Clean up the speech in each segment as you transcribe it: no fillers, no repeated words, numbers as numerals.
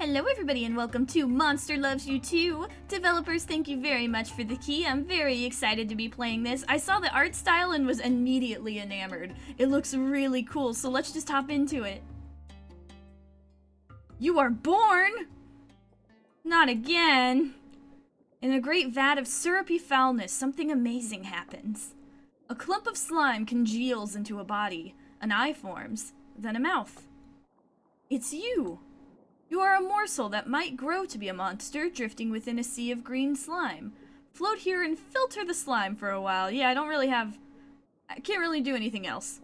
Hello everybody and welcome to Monster Loves You Too. Developers, thank you very much for the key. I'm very excited to be playing this. I saw the art style and was immediately enamored. It looks really cool, so let's just hop into it. You are born? Not again. In a great vat of syrupy foulness, something amazing happens. A clump of slime congeals into a body, an eye forms, then a mouth. It's you! You are a morsel that might grow to be a monster, drifting within a sea of green slime. Float here and filter the slime for a while. Yeah, I can't really do anything else.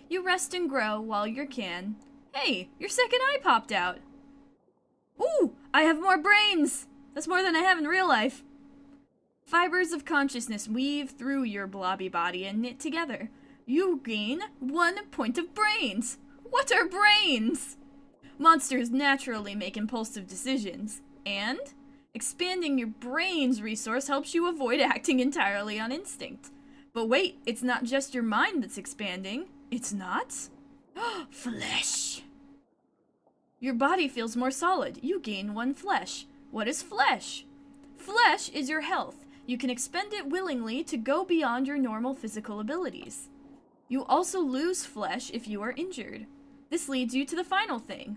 You rest and grow while you can. Hey, your second eye popped out! Ooh, I have more brains! That's more than I have in real life. Fibers of consciousness weave through your blobby body and knit together. You gain 1 point of brains! What are brains? Monsters naturally make impulsive decisions, and expanding your brain's resource helps you avoid acting entirely on instinct. But wait, it's not just your mind that's expanding. It's not? Flesh! Your body feels more solid. You gain 1 flesh. What is flesh? Flesh is your health. You can expend it willingly to go beyond your normal physical abilities. You also lose flesh if you are injured. This leads you to the final thing.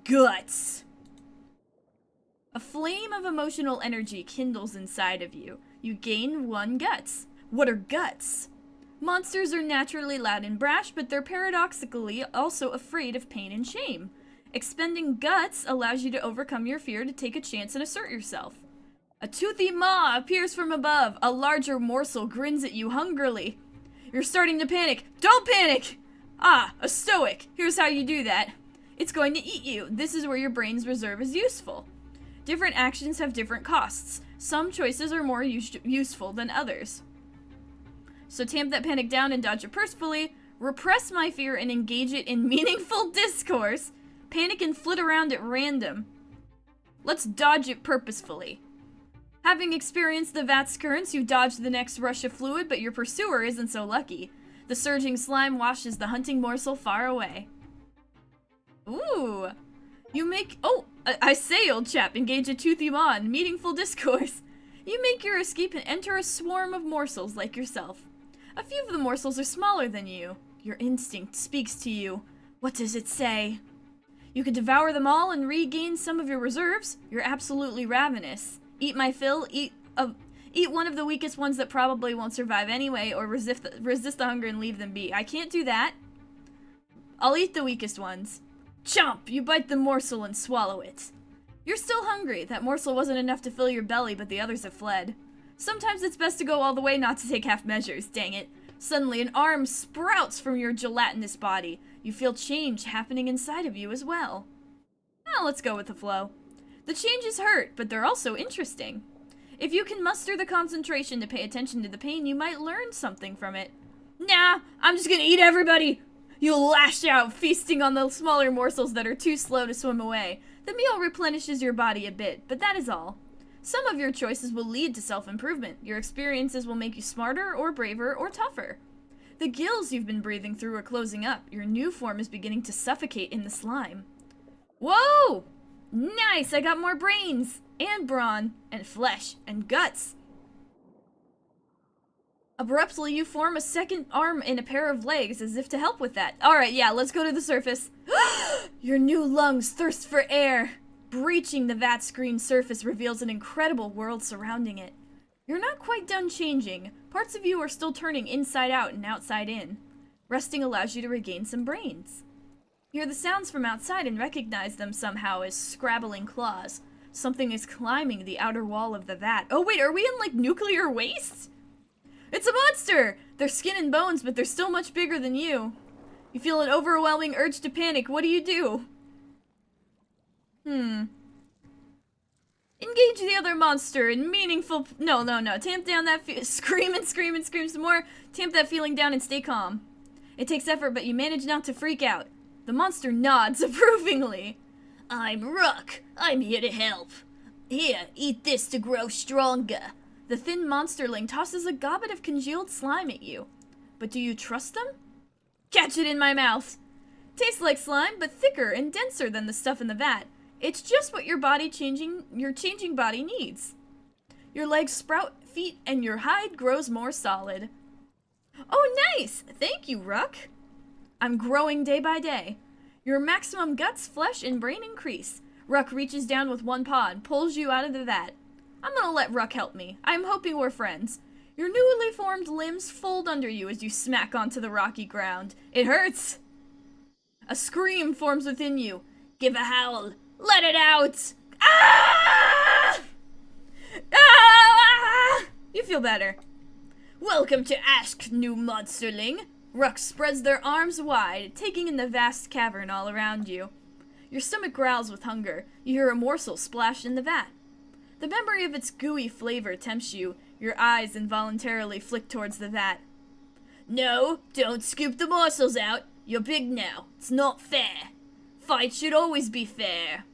Guts! A flame of emotional energy kindles inside of you. You gain 1 guts. What are guts? Monsters are naturally loud and brash, but they're paradoxically also afraid of pain and shame. Expending guts allows you to overcome your fear to take a chance and assert yourself. A toothy maw appears from above. A larger morsel grins at you hungrily. You're starting to panic. Don't panic! Ah, a stoic. Here's how you do that. It's going to eat you. This is where your brain's reserve is useful. Different actions have different costs. Some choices are more useful than others. So tamp that panic down and dodge it purposefully. Repress my fear and engage it in meaningful discourse. Panic and flit around at random. Let's dodge it purposefully. Having experienced the vat's currents, you dodge the next rush of fluid, but your pursuer isn't so lucky. The surging slime washes the hunting morsel far away. Ooh. You make... Oh, I say, old chap, engage a toothy maw in meaningful discourse. You make your escape and enter a swarm of morsels like yourself. A few of the morsels are smaller than you. Your instinct speaks to you. What does it say? You can devour them all and regain some of your reserves. You're absolutely ravenous. Eat my fill, eat one of the weakest ones that probably won't survive anyway, or resist the hunger and leave them be. I can't do that. I'll eat the weakest ones. Chomp! You bite the morsel and swallow it. You're still hungry. That morsel wasn't enough to fill your belly, but the others have fled. Sometimes it's best to go all the way, not to take half measures, dang it. Suddenly, an arm sprouts from your gelatinous body. You feel change happening inside of you as well. Now let's go with the flow. The changes hurt, but they're also interesting. If you can muster the concentration to pay attention to the pain, you might learn something from it. Nah, I'm just gonna eat everybody! You lash out, feasting on the smaller morsels that are too slow to swim away. The meal replenishes your body a bit, but that is all. Some of your choices will lead to self-improvement. Your experiences will make you smarter or braver or tougher. The gills you've been breathing through are closing up. Your new form is beginning to suffocate in the slime. Whoa! Nice! I got more brains! And brawn! And flesh! And guts! Abruptly, you form a second arm and a pair of legs as if to help with that. Alright, yeah, let's go to the surface. Your new lungs thirst for air. Breaching the vat's green surface reveals an incredible world surrounding it. You're not quite done changing. Parts of you are still turning inside out and outside in. Resting allows you to regain some brains. Hear the sounds from outside and recognize them somehow as scrabbling claws. Something is climbing the outer wall of the vat. Oh wait, are we in like nuclear waste? It's a monster! They're skin and bones, but they're still much bigger than you. You feel an overwhelming urge to panic. What do? Engage the other monster in meaningful... No. Tamp down that... Scream and scream some more. Tamp that feeling down and stay calm. It takes effort, but you manage not to freak out. The monster nods approvingly. I'm Rook. I'm here to help. Here, eat this to grow stronger. The thin monsterling tosses a gobbet of congealed slime at you. But do you trust them? Catch it in my mouth! Tastes like slime, but thicker and denser than the stuff in the vat. It's just what your changing body needs. Your legs sprout feet and your hide grows more solid. Oh, nice! Thank you, Ruck. I'm growing day by day. Your maximum guts, flesh, and brain increase. Ruck reaches down with one paw and pulls you out of the vat. I'm gonna let Ruck help me. I'm hoping we're friends. Your newly formed limbs fold under you as you smack onto the rocky ground. It hurts! A scream forms within you. Give a howl. Let it out! Ah! Ah! You feel better. Welcome to Ask, new monsterling. Ruck spreads their arms wide, taking in the vast cavern all around you. Your stomach growls with hunger. You hear a morsel splash in the vat. The memory of its gooey flavor tempts you. Your eyes involuntarily flick towards the vat. No, don't scoop the morsels out. You're big now. It's not fair. Fights should always be fair.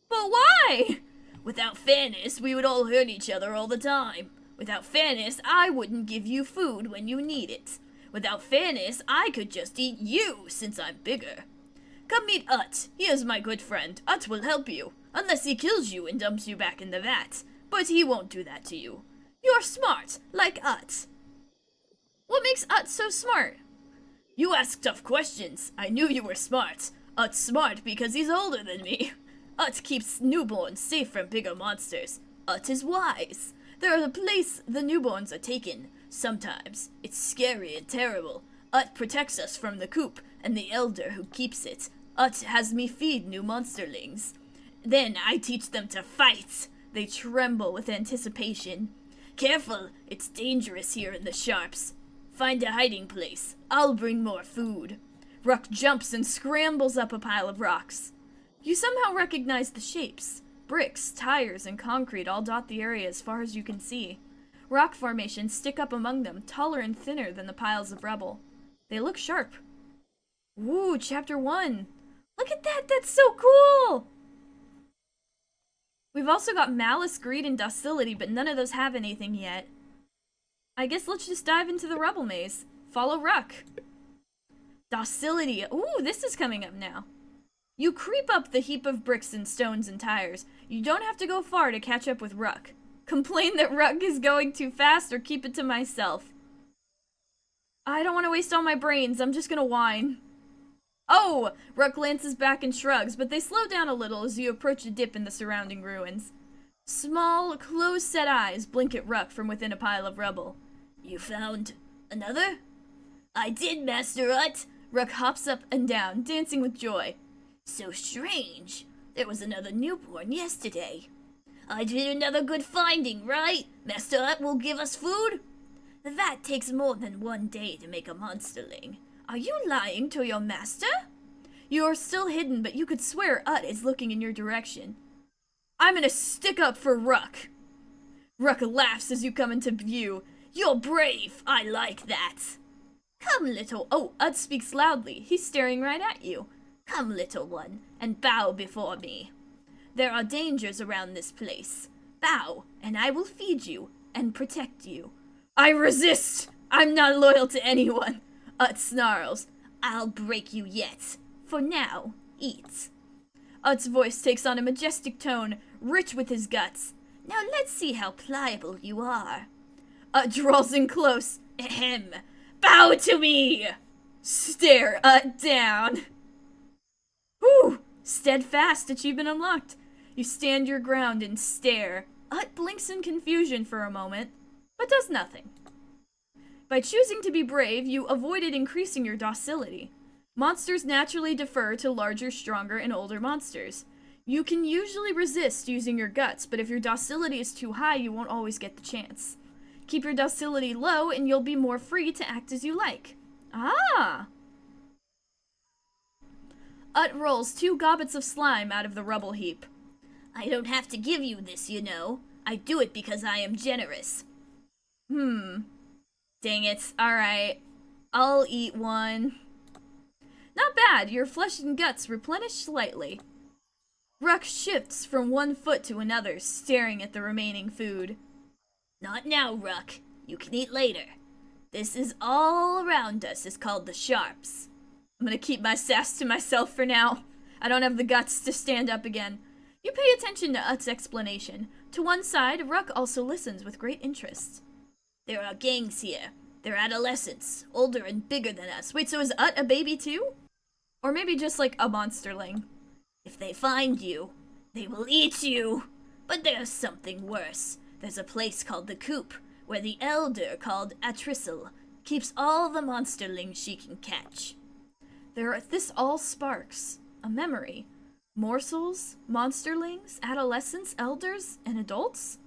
But why? Without fairness, we would all hurt each other all the time. Without fairness, I wouldn't give you food when you need it. Without fairness, I could just eat you, since I'm bigger. Come meet Ut. He is my good friend. Ut will help you. Unless he kills you and dumps you back in the vat. But he won't do that to you. You're smart, like Ut. What makes Ut so smart? You ask tough questions. I knew you were smart. Ut's smart because he's older than me. Ut keeps newborns safe from bigger monsters. Ut is wise. There are a place the newborns are taken. Sometimes. It's scary and terrible. Ut protects us from the coop and the elder who keeps it. Ut has me feed new monsterlings. Then I teach them to fight. They tremble with anticipation. Careful, it's dangerous here in the sharps. Find a hiding place. I'll bring more food. Ruck jumps and scrambles up a pile of rocks. You somehow recognize the shapes. Bricks, tires, and concrete all dot the area as far as you can see. Rock formations stick up among them, taller and thinner than the piles of rubble. They look sharp. Ooh, chapter 1. Look at that, that's so cool! We've also got malice, greed, and docility, but none of those have anything yet. I guess let's just dive into the rubble maze. Follow Ruck. Docility. Ooh, this is coming up now. You creep up the heap of bricks and stones and tires. You don't have to go far to catch up with Ruck. Complain that Ruck is going too fast or keep it to myself. I don't want to waste all my brains. I'm just gonna whine. Oh! Ruck glances back and shrugs, but they slow down a little as you approach a dip in the surrounding ruins. Small, close-set eyes blink at Ruck from within a pile of rubble. You found another? I did, Master Ut! Ruck hops up and down, dancing with joy. So strange. There was another newborn yesterday. I did another good finding, right? Master Ut will give us food? The vat takes more than 1 day to make a monsterling. Are you lying to your master? You are still hidden, but you could swear Ut is looking in your direction. I'm gonna stick up for Ruck. Ruck laughs as you come into view. You're brave. I like that. Come, little... Oh, Ut speaks loudly. He's staring right at you. Come, little one, and bow before me. There are dangers around this place. Bow, and I will feed you and protect you. I resist! I'm not loyal to anyone. Ut snarls. I'll break you yet. For now, eat. Ut's voice takes on a majestic tone, rich with his guts. Now let's see how pliable you are. Ut draws in close. Ahem. Bow to me! Stare Ut down. Whew! Steadfast achievement unlocked. You stand your ground and stare. Ut blinks in confusion for a moment, but does nothing. By choosing to be brave, you avoided increasing your docility. Monsters naturally defer to larger, stronger, and older monsters. You can usually resist using your guts, but if your docility is too high, you won't always get the chance. Keep your docility low, and you'll be more free to act as you like. Ah! Ut rolls 2 gobbets of slime out of the rubble heap. I don't have to give you this, you know. I do it because I am generous. Dang it. Alright. I'll eat one. Not bad. Your flesh and guts replenish slightly. Ruck shifts from one foot to another, staring at the remaining food. Not now, Ruck. You can eat later. This is all around us is called the sharps. I'm gonna keep my sass to myself for now. I don't have the guts to stand up again. You pay attention to Ut's explanation. To one side, Ruck also listens with great interest. There are gangs here. They're adolescents, older and bigger than us. Wait, so is Ut a baby too? Or maybe just like a monsterling. If they find you, they will eat you. But there's something worse. There's a place called the Coop, where the elder called Atrisel keeps all the monsterlings she can catch. This all sparks a memory. Morsels, monsterlings, adolescents, elders, and adults?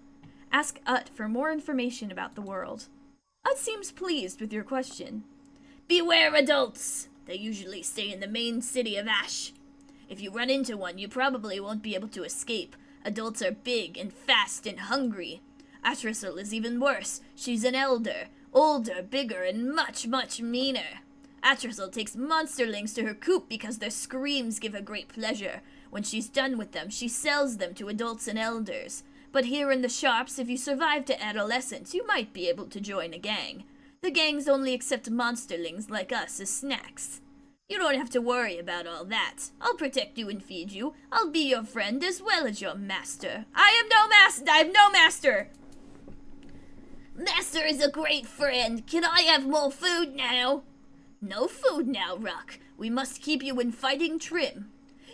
Ask Ut for more information about the world. Ut seems pleased with your question. Beware adults! They usually stay in the main city of Ash. If you run into one, you probably won't be able to escape. Adults are big and fast and hungry. Atrisel is even worse. She's an elder, older, bigger, and much, much meaner. Atrisel takes monsterlings to her coop because their screams give her great pleasure. When she's done with them, she sells them to adults and elders. But here in the shops, if you survive to adolescence, you might be able to join a gang. The gangs only accept monsterlings like us as snacks. You don't have to worry about all that. I'll protect you and feed you. I'll be your friend as well as your master. I have no master! Master is a great friend. Can I have more food now? No food now, Ruck. We must keep you in fighting trim.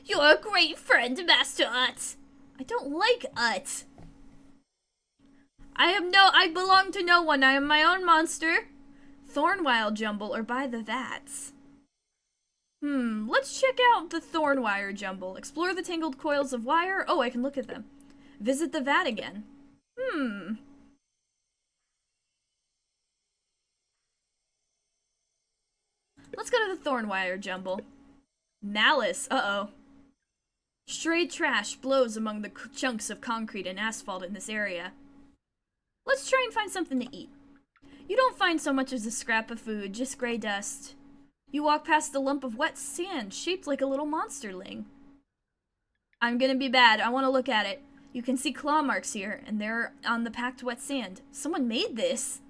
You're a great friend, Master Ut. I don't like Ut. I belong to no one. I am my own monster. Thornwire jumble or buy the vats. Let's check out the Thornwire jumble. Explore the tangled coils of wire. Oh, I can look at them. Visit the vat again. Let's go to the Thornwire jumble. Malice. Uh-oh. Stray trash blows among the chunks of concrete and asphalt in this area. Let's try and find something to eat. You don't find so much as a scrap of food, just gray dust. You walk past a lump of wet sand shaped like a little monsterling. I'm gonna be bad. I want to look at it. You can see claw marks here, and they're on the packed wet sand. Someone made this.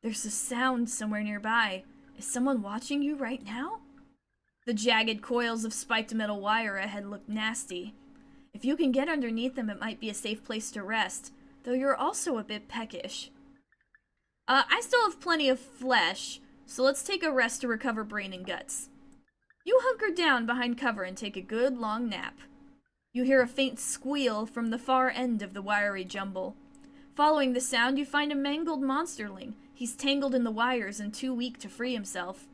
There's a sound somewhere nearby. Is someone watching you right now? The jagged coils of spiked metal wire ahead look nasty. If you can get underneath them, it might be a safe place to rest, though you're also a bit peckish. I still have plenty of flesh, so let's take a rest to recover brain and guts. You hunker down behind cover and take a good long nap. You hear a faint squeal from the far end of the wiry jumble. Following the sound, you find a mangled monsterling. He's tangled in the wires and too weak to free himself.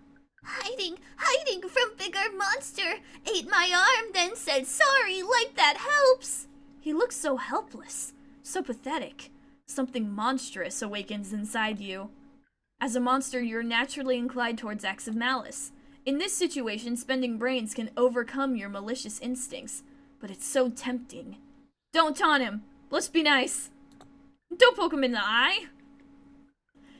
Hiding from bigger monster. Ate my arm, then said sorry, like that helps. He looks so helpless, so pathetic. Something monstrous awakens inside you. As a monster, you're naturally inclined towards acts of malice. In this situation, spending brains can overcome your malicious instincts, but it's so tempting. Don't taunt him. Let's be nice. Don't poke him in the eye.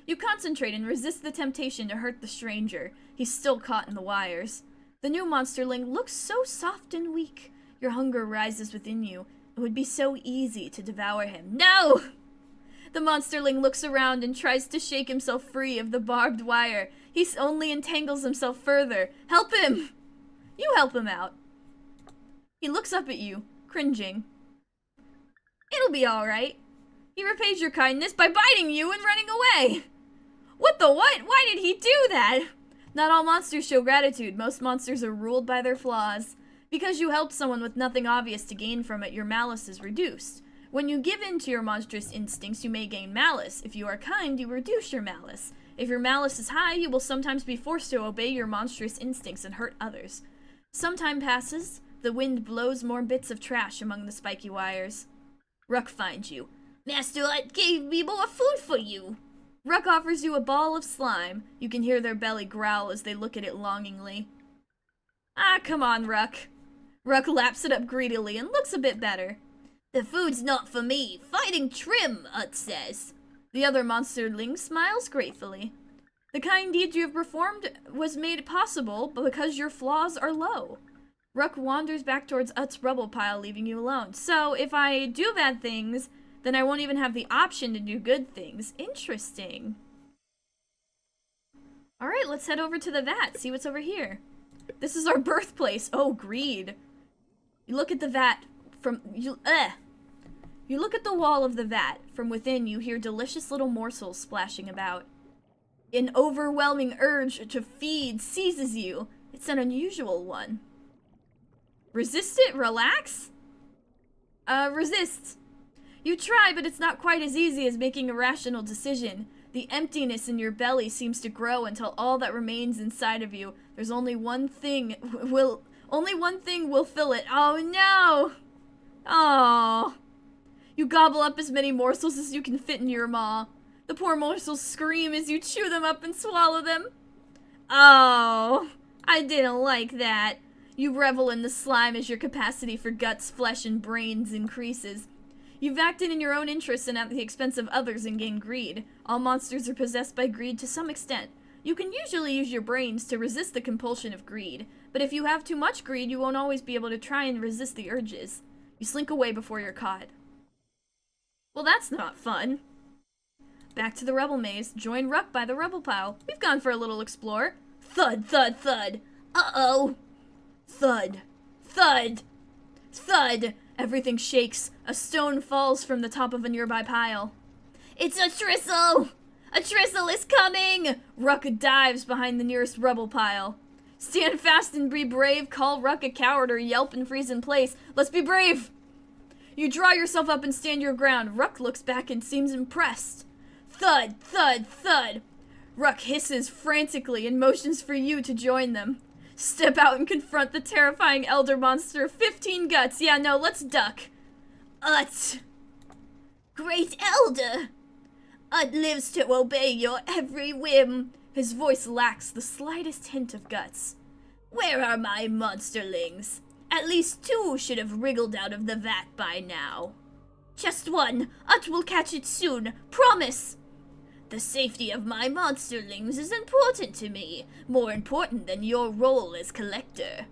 You concentrate and resist the temptation to hurt the stranger. He's still caught in the wires. The new monsterling looks so soft and weak. Your hunger rises within you. It would be so easy to devour him. No! The monsterling looks around and tries to shake himself free of the barbed wire. He only entangles himself further. Help him! You help him out. He looks up at you, cringing. It'll be alright. He repays your kindness by biting you and running away. What the what? Why did he do that? Not all monsters show gratitude. Most monsters are ruled by their flaws. Because you helped someone with nothing obvious to gain from it, your malice is reduced. When you give in to your monstrous instincts, you may gain malice. If you are kind, you reduce your malice. If your malice is high, you will sometimes be forced to obey your monstrous instincts and hurt others. Some time passes. The wind blows more bits of trash among the spiky wires. Ruck finds you. Master Ut gave me more food for you. Ruck offers you a ball of slime. You can hear their belly growl as they look at it longingly. Ah, come on, Ruck. Ruck laps it up greedily and looks a bit better. The food's not for me. Fighting trim, Ut says. The other monsterling smiles gratefully. The kind deed you have performed was made possible because your flaws are low. Ruck wanders back towards Ut's rubble pile, leaving you alone. So, if I do bad things, then I won't even have the option to do good things. Interesting. Alright, let's head over to the vat, see what's over here. This is our birthplace. Oh, greed. You look at the vat. You look at the wall of the vat. From within, you hear delicious little morsels splashing about. An overwhelming urge to feed seizes you. It's an unusual one. Resist it? Relax? Resist. You try, but it's not quite as easy as making a rational decision. The emptiness in your belly seems to grow until all that remains inside of you. There's only one thing will fill it. Oh no! Oh. You gobble up as many morsels as you can fit in your maw. The poor morsels scream as you chew them up and swallow them. Oh, I didn't like that. You revel in the slime as your capacity for guts, flesh, and brains increases. You've acted in your own interests and at the expense of others and gained greed. All monsters are possessed by greed to some extent. You can usually use your brains to resist the compulsion of greed, but if you have too much greed, you won't always be able to try and resist the urges. You slink away before you're caught. Well, that's not fun. Back to the rebel maze. Join Ruck by the rebel pile. We've gone for a little explore. Thud, thud, thud. Uh-oh. Thud. Thud. Thud. Everything shakes. A stone falls from the top of a nearby pile. It's a Tristle! A Tristle is coming! Ruck dives behind the nearest rubble pile. Stand fast and be brave. Call Ruck a coward or yelp and freeze in place. Let's be brave! You draw yourself up and stand your ground. Ruck looks back and seems impressed. Thud, thud, thud. Ruck hisses frantically and motions for you to join them. Step out and confront the terrifying elder monster. 15 guts. Yeah, no, let's duck. Ut. Great elder. Ut lives to obey your every whim. His voice lacks the slightest hint of guts. Where are my monsterlings? At least 2 should have wriggled out of the vat by now. Just 1. Ut will catch it soon. Promise. The safety of my monsterlings is important to me, more important than your role as collector.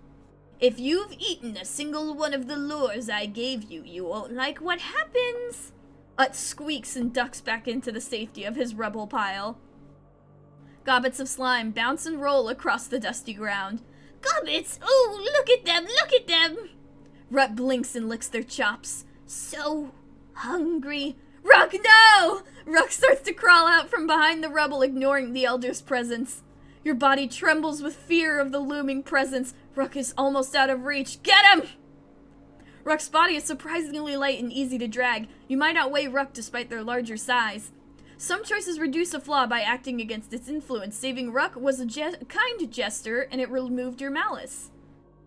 If you've eaten a single one of the lures I gave you, you won't like what happens. Ut squeaks and ducks back into the safety of his rubble pile. Gobbets of slime bounce and roll across the dusty ground. Gobbets! Ooh, look at them, look at them! Rut blinks and licks their chops. So hungry. Ruck, no! Ruck starts to crawl out from behind the rubble, ignoring the elder's presence. Your body trembles with fear of the looming presence. Ruck is almost out of reach. Get him! Ruck's body is surprisingly light and easy to drag. You might outweigh Ruck despite their larger size. Some choices reduce a flaw by acting against its influence. Saving Ruck was a kind gesture, and it removed your malice.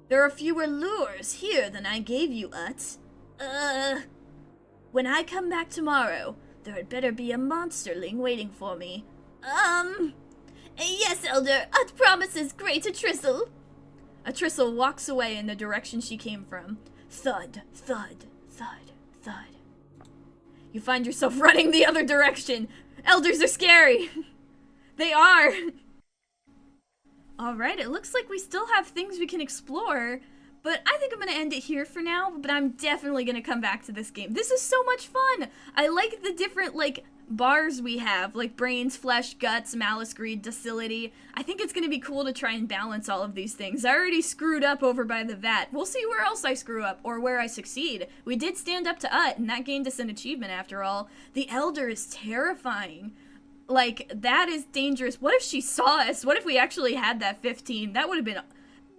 There are fewer lures here than I gave you, Ut. When I come back tomorrow, there had better be a monsterling waiting for me. Yes, Elder. Ut promises great a Tristle. A Tristle walks away in the direction she came from. Thud, thud, thud, thud. You find yourself running the other direction. Elders are scary. They are. Alright, it looks like we still have things we can explore, but I think I'm going to end it here for now, but I'm definitely going to come back to this game. This is so much fun. I like the different, bars we have, like brains, flesh, guts, malice, greed, docility. I think it's going to be cool to try and balance all of these things. I already screwed up over by the vat. We'll see where else I screw up, or where I succeed. We did stand up to Ut, and that gained us an achievement after all. The Elder is terrifying. That is dangerous. What if she saw us? What if we actually had that 15? That would have been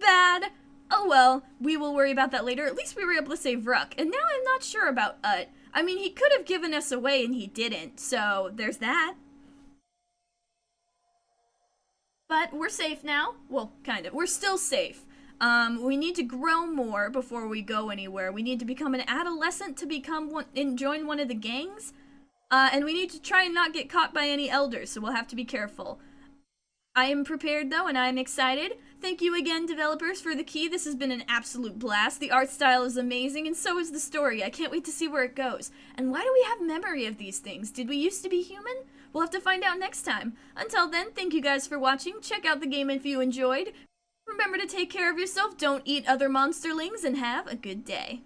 bad. Oh well, we will worry about that later. At least we were able to save Ruck. And now I'm not sure about Ut. I mean, he could have given us away and he didn't, so there's that. But we're safe now. Well, kind of. We're still safe. We need to grow more before we go anywhere. We need to become an adolescent to join one of the gangs. And we need to try and not get caught by any elders, so we'll have to be careful. I am prepared, though, and I am excited. Thank you again, developers, for the key. This has been an absolute blast. The art style is amazing, and so is the story. I can't wait to see where it goes. And why do we have memory of these things? Did we used to be human? We'll have to find out next time. Until then, thank you guys for watching. Check out the game if you enjoyed. Remember to take care of yourself, don't eat other monsterlings, and have a good day.